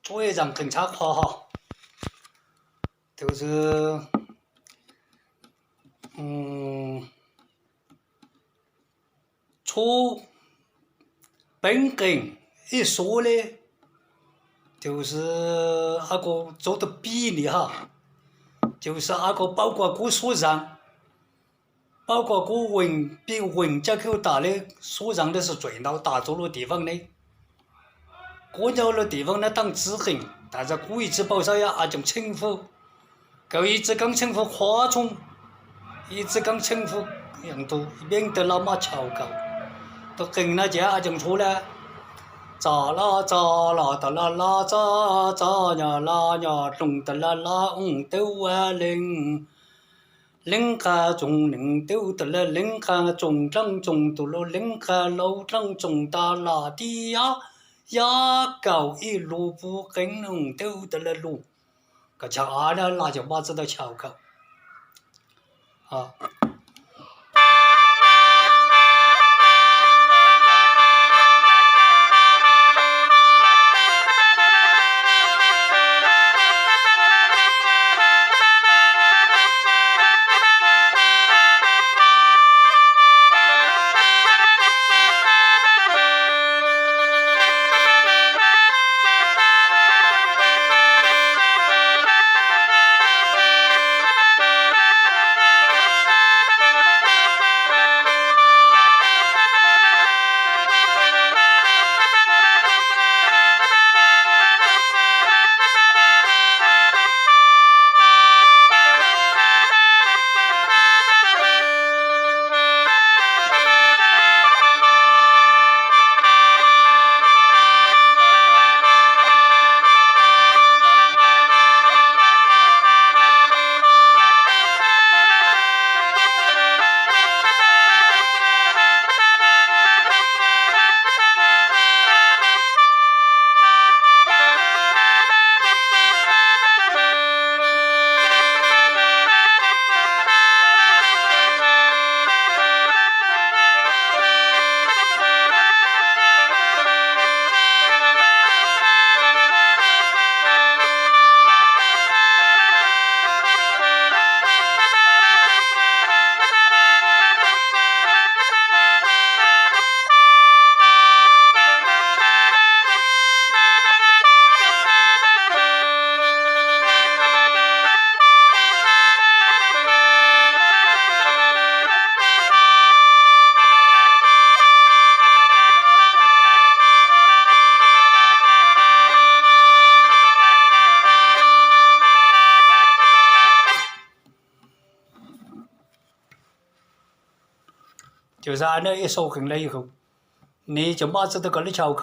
做一张更加夸哈，就是从本根一说呢，就是那个做的比例哈，就是那个包括个所长，包括个比文家口大的所长的是最老大做的地方的。过了的地方呢，当制衡，但是古一直保守呀，种称呼，够一直讲称呼夸充，一直讲称呼样多，免得老马瞧高，都跟那家种错了，咋啦咋啦哒啦啦咋咋呀啦呀，中哒啦啦都啊零。零下中零度的了，零下中长中度了，零下老长中大拉的呀，呀高一路不跟弄度的了路，个恰了那就把这到桥口，啊。就是按照一说完了以后，你就马子都搁那桥口。